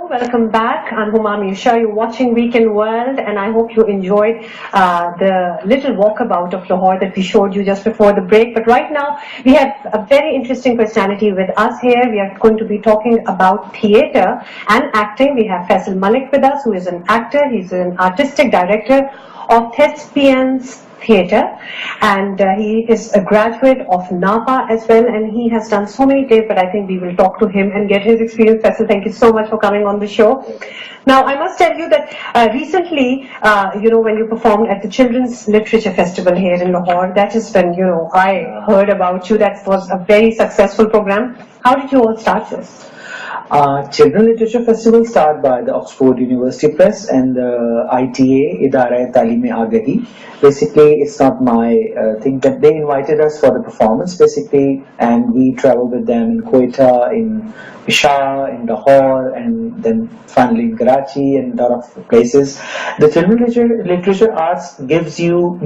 welcome back. I'm Humam Yusha. You're watching Weekend World, and I hope you enjoyed the little walkabout of Lahore that we showed you just before the break. But right now, we have a very interesting personality with us here. We are going to be talking about theatre and acting. We have Faisal Malik with us, who is an actor. He's an artistic director of Thespianz theatre, and he is a graduate of Napa as well, and he has done so many plays, but I think we will talk to him and get his experience. Faisal, thank you so much for coming on the show. Now, I must tell you that recently, when you performed at the Children's Literature Festival here in Lahore, that is when, I heard about you. That was a very successful program. How did you all start this? Children Literature Festival started by the Oxford University Press and the ITA, Idara Talim-e-Agahi. Basically, it's not my thing, but they invited us for the performance, basically, and we traveled with them in Quetta, in Peshawar, in Lahore, and then finally in Karachi and a lot of places. The Children Literature Arts gives you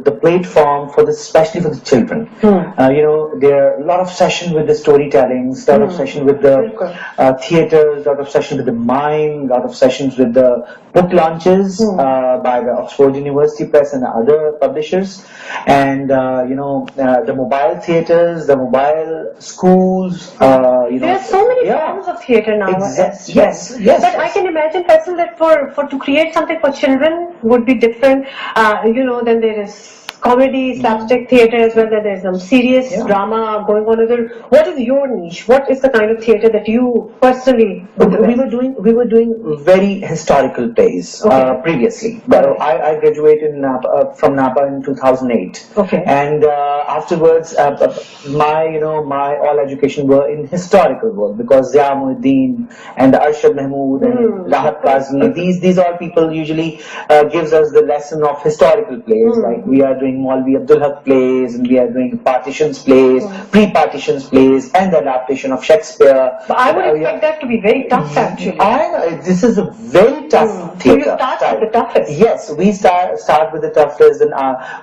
the platform for especially for the children. There are a lot of sessions with the storytelling, a lot of sessions with the theatres, a lot of sessions with the mime, a lot of sessions with the book launches by the Oxford University Press and the other publishers, and the mobile theatres, the mobile schools. There are so many forms of theatre now. Yes. But I can imagine, Faisal, that for to create something for children would be different. Then there is comedy, slapstick theatre as well. That there's some serious drama going on. What is your niche? What is the kind of theatre that you personally? We were doing very historical plays previously. But I graduated from Napa in 2008. Okay. And afterwards, my all education were in historical work, because Zia Muhyiddin and Arshad Mahmood and Rahat Kazmi, these all people usually gives us the lesson of historical plays. Like we are doing Maulvi Abdul Haq plays, and we are doing partitions plays, pre-partitions plays, and the adaptation of Shakespeare. But I would expect that to be very tough, actually. This is a very tough theatre. So you start with the toughest. Yes, we start with the toughest, and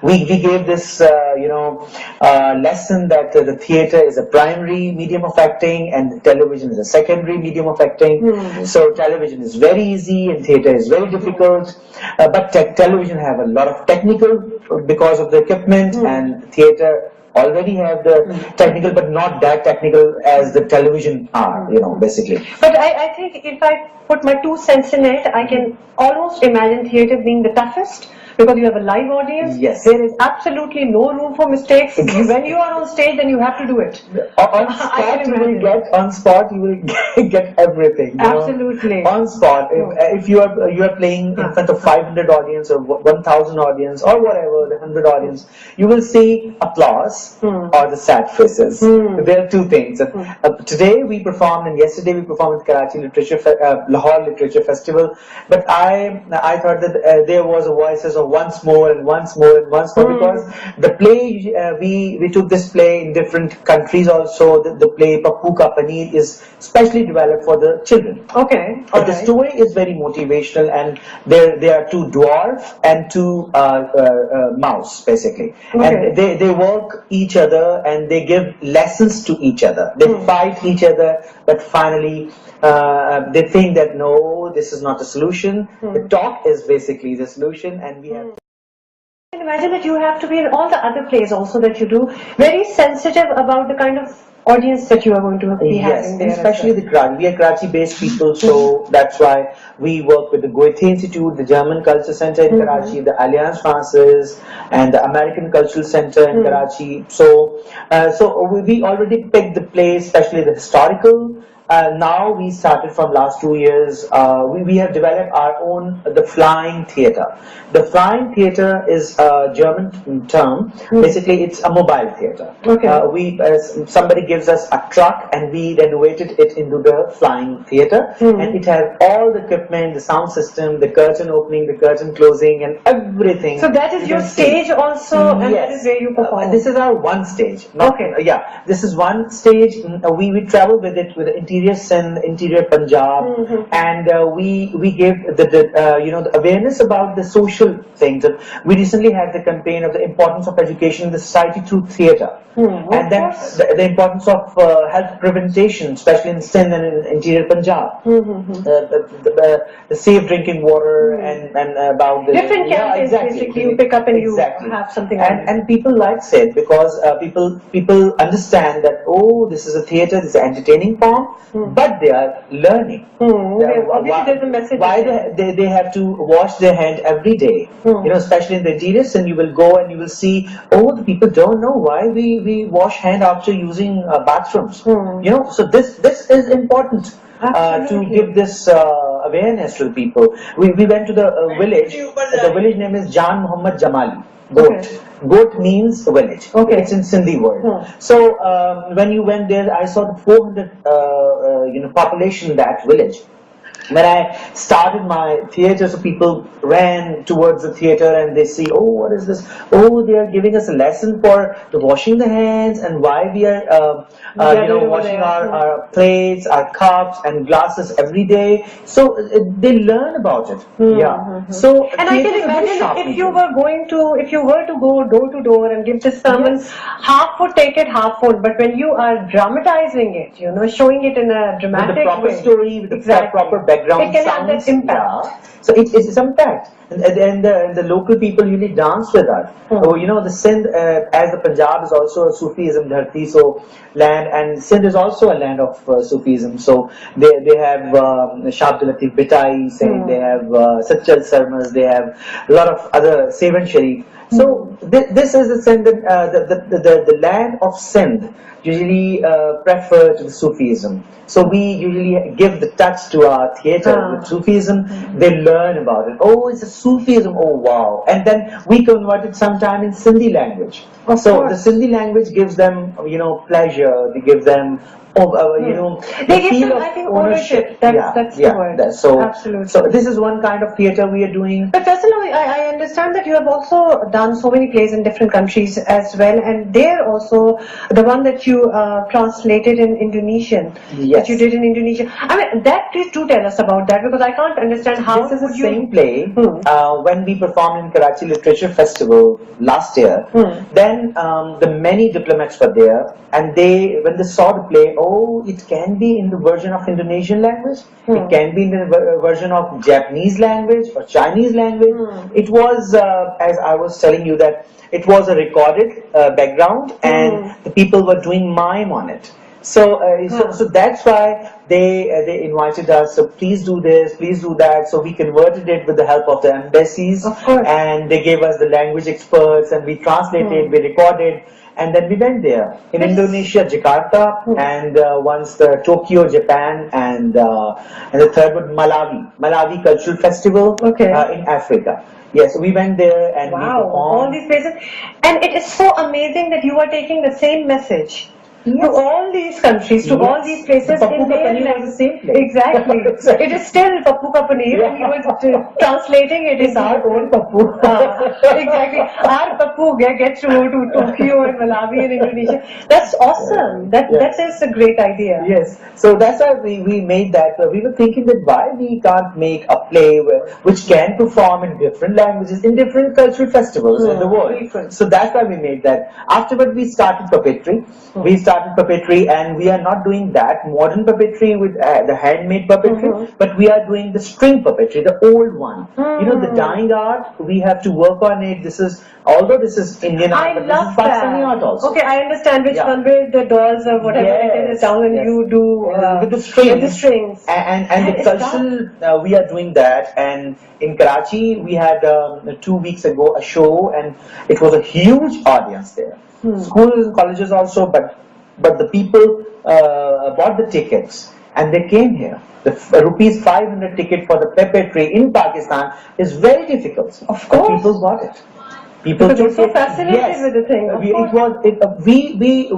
we gave this lesson that the theatre is a primary medium of acting and the television is a secondary medium of acting. So television is very easy and theatre is very difficult, but television have a lot of technical because of the equipment, and theatre already have the technical, but not that technical as the television are, basically. But I think if I put my 2 cents in it, I can almost imagine theatre being the toughest, because you have a live audience. Yes. There is absolutely no room for mistakes. When you are on stage, then you have to do it. On spot, you will get everything. Absolutely. On spot. If you are playing in front of 500 audience or 1,000 audience or whatever, the 100 audience, you will see applause or the sad faces. There are 2 things. Today we performed, and yesterday we performed at Karachi Lahore Literature Festival. But I thought that there was a voices of once more and once more and once more, because the play we took this play in different countries also. The play Pappu Ka Paneer is specially developed for the children. Okay. But the story is very motivational, and there are 2 dwarf and 2 mouse, basically, and they work each other and they give lessons to each other. They fight each other, but finally they think that no, this is not the solution. The talk is basically the solution, and we have. I can imagine that you have to be in all the other plays also that you do, very sensitive about the kind of audience that you are going to be having there. Especially the Karachi. We are Karachi-based people, so that's why we work with the Goethe Institute, the German Culture Center in Karachi, the Alliance Française, and the American Cultural Center in Karachi. So we already picked the plays, especially the historical. Now we started from last 2 years. We have developed our own the flying theatre. The flying theatre is a German term. Basically, it's a mobile theatre. Somebody gives us a truck, and we renovated it into the flying theatre, and it has all the equipment, the sound system, the curtain opening, the curtain closing, and everything. So that is your stage also, and that is where you perform. This is our one stage. This is one stage. We travel with it with the interior interior Sindh, interior Punjab, and we give the awareness about the social things. We recently had the campaign of the importance of education in the society through theatre. And then the importance of health prevention, especially in Sindh and in interior Punjab. The safe drinking water and about the different campaigns basically you pick up and you have something. And people like Sindh because people understand that this is a theatre, this is an entertaining form, but they are learning. There's a message. Why they have to wash their hand every day? Especially in the interior Sindh, you will go and you will see the people don't know why we wash hand after using bathrooms. So this is important to give this awareness to the people. We went to the village. The village name is Jan Muhammad Jamali. Goat. Goat means village. It's in Sindhi word. So when you went there, I saw the 400 population in that village. When I started my theatre, so people ran towards the theatre and they see, what is this? They are giving us a lesson for the washing the hands and why we are, washing our plates, our cups and glasses every day. So they learn about it. So and I can imagine if you were to go door to door and give this sermon, half would take it, half would. But when you are dramatizing it, showing it in a dramatic with the proper way, story, with the proper background it can sounds, have that impact. So it's impact, and the local people really dance with us. The Sindh, as the Punjab is also a Sufism dharti, so land, and Sindh is also a land of Sufism. So they have Shah Abdul Latif Bitai saying, they have Satchal Sarmas, they have a lot of other Sevan Sharif. So this is the Sindh, the land of Sindh usually prefer to the Sufism. So we usually give the touch to our theatre with Sufism. They learn about it. It's a Sufism. Wow! And then we convert it sometime in Sindhi language. So the Sindhi language gives them, pleasure. They give them, they give them, I think, ownership. That's the word. Absolutely. So this is one kind of theatre we are doing. But Faisal, I understand that you have also done so many plays in different countries as well, and they're also the one that you translated in Indonesian. That you did in Indonesia. I mean, please do tell us about that, because I can't understand how. This is the same play when we performed in Karachi Literature Festival last year. Then the many diplomats were there, and when they saw the play, it can be in the version of Indonesian language, it can be in the version of Japanese language or Chinese language. It was, as I was telling you, that it was a recorded background, and the people were doing mime on it. So that's why they invited us. So please do this, please do that. So we converted it with the help of the embassies, and they gave us the language experts, and we translated, we recorded, and then we went there in Indonesia, Jakarta, and once the Tokyo, Japan, and the third one Malawi Cultural Festival in Africa. Yes, we went there and we performed all these places, and it is so amazing that you are taking the same message to all these countries, to all these places. Pappu Ka Paneer was the same place. Exactly. It is still Pappu Ka Paneer, and you were translating it. It's our own Pappu. Exactly. Our Pappu gets to go to Tokyo and Malawi and Indonesia. That's awesome. That is a great idea. Yes. So that's why we made that. We were thinking that why we can't make a play which can perform in different languages, in different cultural festivals in the world. So that's why we made that. Afterward, we started puppetry. And we are not doing that modern puppetry with the handmade puppetry, but we are doing the string puppetry, the old one. The dying art, we have to work on it. Although this is Indian art, but this is Pakistani art also. Okay, I understand which one, where the dolls or whatever it is down, and you do with the strings. With the strings. And the cultural, we are doing that. And in Karachi, we had 2 weeks ago a show, and it was a huge audience there. Schools and colleges also, but the people bought the tickets and they came here. The rupees 500 ticket for the puppetry in Pakistan is very difficult. Of course, people bought it. People were so fascinated with the thing.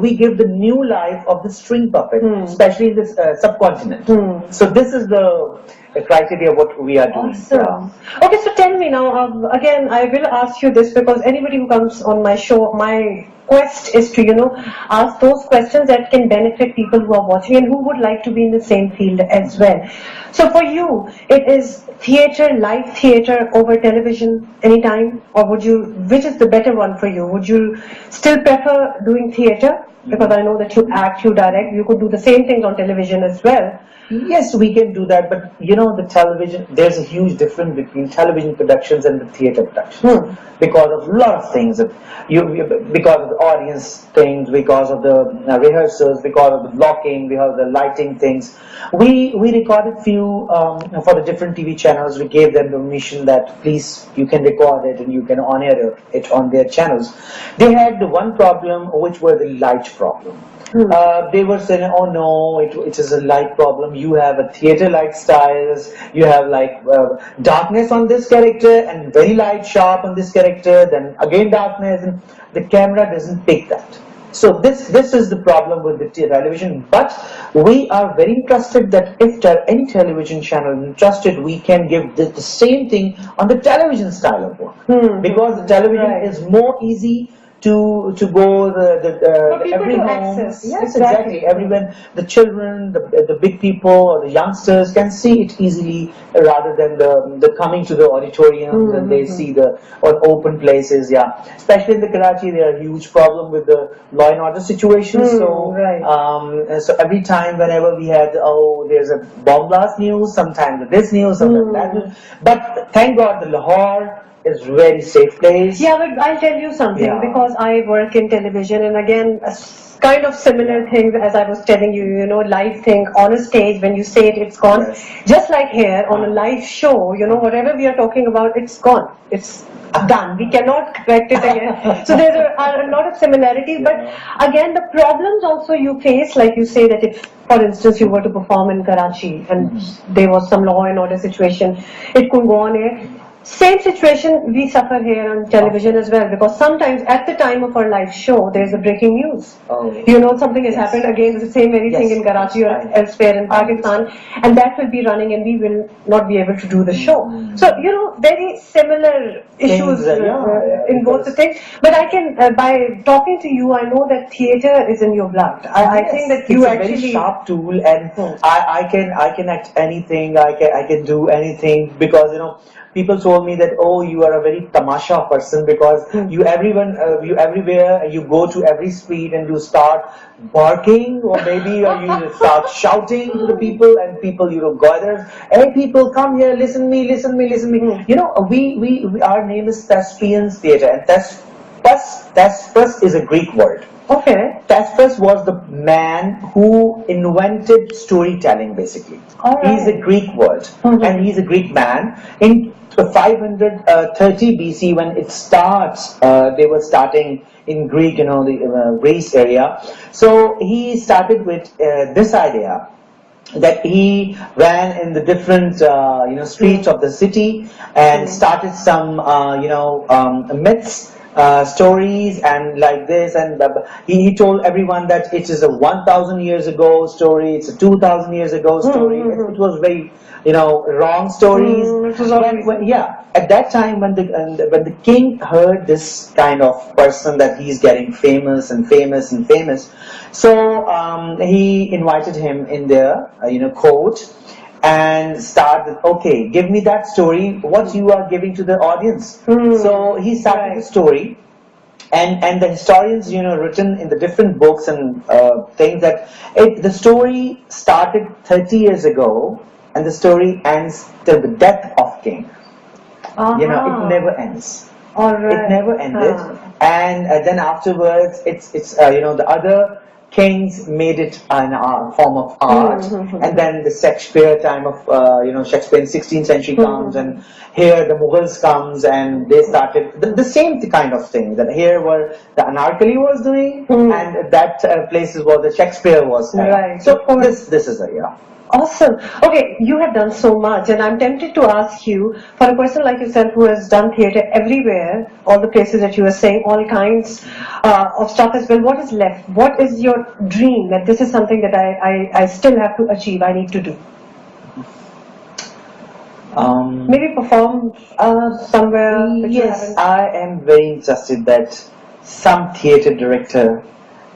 We give the new life of the string puppet, especially in this subcontinent. So this is the criteria what we are doing. Awesome. Okay, so tell me now. Again, I will ask you this because anybody who comes on my show, my quest is to, ask those questions that can benefit people who are watching and who would like to be in the same field as well. So for you, it is theatre, live theatre over television anytime, or which is the better one for you? Would you still prefer doing theatre? Because I know that you act, you direct, you could do the same things on television as well. Yes, we can do that, but the television, there's a huge difference between television productions and the theatre productions because of a lot of things. Because of the audience things, because of the rehearsals, because of the blocking, because of the lighting things. We recorded few for the different TV channels. We gave them permission that please you can record it and you can on air it on their channels. They had the one problem, which was the light problem. They were saying, oh no, it is a light problem. You have a theatre light styles, you have like darkness on this character and very light sharp on this character, then again darkness, and the camera doesn't pick that. So this is the problem with the television, but we are very interested that if any television channel is interested, we can give the same thing on the television style of work, because the television is more easy to go every home. Access. Yes, exactly. Everyone, the children, the big people or the youngsters can see it easily rather than the coming to the auditorium and they see the open places. Yeah, especially in the Karachi, there are huge problem with the law and order situation. So every time whenever we had there's a bomb blast news, sometimes this news, sometimes that news. But thank God the Lahore is very safe place. Yeah, but I'll tell you something, because I work in television, and again, kind of similar things as I was telling you, live thing on a stage, when you say it, it's gone. Yes. Just like here on a live show, whatever we are talking about, it's gone. It's done. We cannot correct it again. So there are a lot of similarities, but again, the problems also you face, like you say that if, for instance, you were to perform in Karachi and there was some law and order situation, it could go on air. Same situation we suffer here on television as well, because sometimes at the time of our live show there's a breaking news. Something has happened again, the same very thing in Karachi or elsewhere in Pakistan, and that will be running and we will not be able to do the show. So very similar issues in both the things. But I can by talking to you, I know that theatre is in your blood. I think that you it's actually a very sharp tool, and I can act anything. I can do anything, because people told me that, oh, you are a very tamasha person, because you everywhere, you go to every street and you start barking, or maybe you start shouting to the people, and people gather, hey people, come here, listen me. We our name is Thespianz Theatre, and Thespianz is a Greek word. Okay. Thespianz was the man who invented storytelling, basically. He's a Greek word, and he's a Greek man. In 530 BC, when it starts, they were starting in Greek, the Greece area. So he started with this idea that he ran in the different streets of the city and started some myths, stories, and like this, and he told everyone that it is a 1,000 years ago story, it's a 2,000 years ago story. It was very wrong stories. At that time when the king heard this kind of person, that he's getting famous, so he invited him in their court and started, okay, give me that story, what you are giving to the audience. So he started the story, and the historians written in the different books and things that the story started 30 years ago, and the story ends till the death of king. It never ends. It never ended. And then afterwards, it's the other kings made it in a form of art, and then the Shakespeare time of Shakespeare in 16th century comes, and here the Mughals comes, and they started the same kind of thing, that here were the Anarkali was doing, and that places where the Shakespeare was having. So this is Awesome. Okay, you have done so much, and I'm tempted to ask you, for a person like yourself who has done theatre everywhere, all the places that you were saying, all kinds of stuff as well, what is left? What is your dream, that this is something that I still have to achieve, I need to do? Maybe perform somewhere. Yes, I am very interested that some theatre director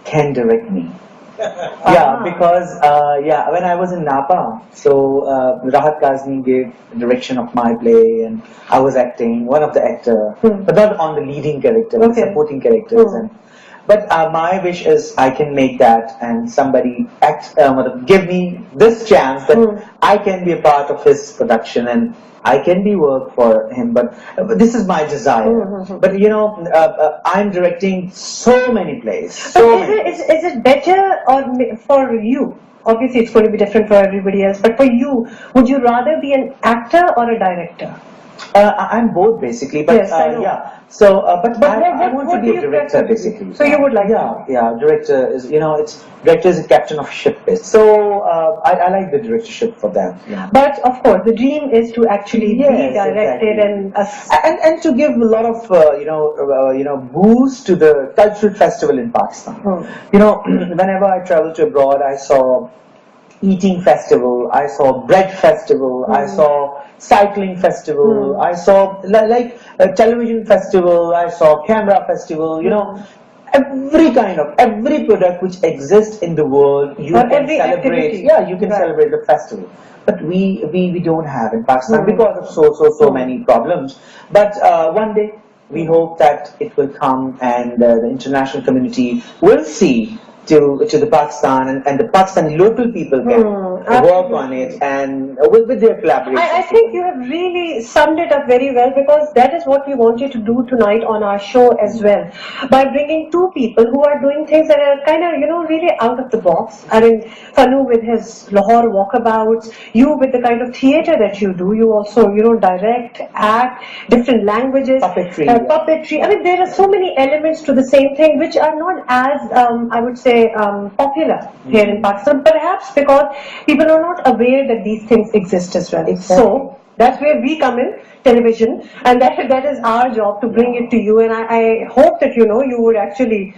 can direct me. Yeah, because when I was in Napa, so Rahat Kazmi gave direction of my play, and I was acting, one of the actor, but not on the leading character, the supporting characters. But my wish is I can make that, and somebody give me this chance that I can be a part of his production and I can be work for him. But this is my desire. But you know, I'm directing so many plays. So is it better for you? Obviously, it's going to be different for everybody else. But for you, would you rather be an actor or a director? I'm both basically, but yes, I know. yeah. So, but I want to be a director basically. So you would like? Yeah. Director is, you know, director is a captain of ship. So I like the directorship for that. Yeah. But of course, the dream is to actually be directed and to give a lot of boost to the cultural festival in Pakistan. You know, whenever I travel to abroad, I saw eating festival, I saw bread festival, I saw cycling festival, I saw like a television festival, I saw camera festival, you know, every product which exists in the world, you can celebrate. Activity. Yeah, you can celebrate the festival. But we don't have in Pakistan because of so many problems. But one day we hope that it will come, and the international community will see to the Pakistan, and the Pakistani local people can work on it, and with their collaboration. I think you have really summed it up very well, because that is what we wanted to do tonight on our show as well, by bringing two people who are doing things that are kind of, you know, really out of the box. I mean, Fanu with his Lahore walkabouts, you with the kind of theatre that you do, you also, you know, direct, act, different languages, puppetry. I mean, there are so many elements to the same thing which are not as, I would say, popular here in Pakistan, perhaps because people are not aware that these things exist as well. Exactly. So that's where we come in, television, and that is our job to bring it to you. And I hope that, you know, you would actually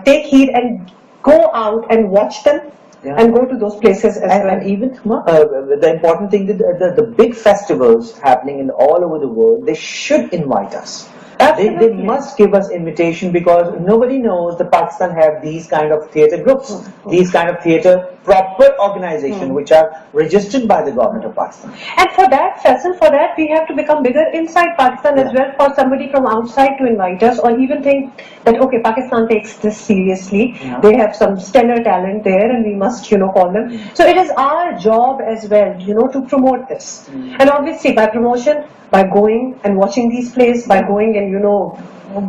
take heed and go out and watch them. And go to those places as well. And even the important thing that the big festivals happening in all over the world, they should invite us. They must give us invitation, because nobody knows that Pakistan have these kind of theatre groups, these kind of theatre proper organization which are registered by the government of Pakistan. And for that, Faisal, for that we have to become bigger inside Pakistan as well, for somebody from outside to invite us, or even think that, okay, Pakistan takes this seriously, they have some stellar talent there and we must, you know, call them. So it is our job as well, you know, to promote this. And obviously by promotion, by going and watching these plays, by going and, you know,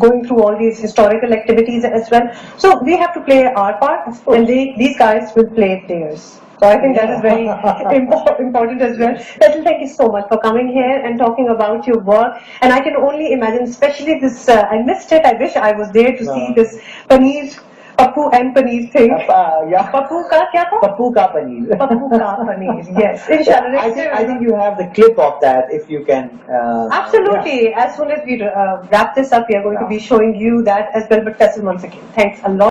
going through all these historical activities as well. So we have to play our part, and these guys will play theirs. So I think that is very important as well. Faisal, thank you so much for coming here and talking about your work. And I can only imagine, especially this, I missed it, I wish I was there to see this paneer, Pappu and paneer thing. Pappu ka kya tha? Pappu ka paneer. Pappu ka paneer, yes. Inshallah. I think you have the clip of that, if you can. Absolutely. As soon as we wrap this up, we are going to be showing you that as well. But Faisal, once again, thanks a lot.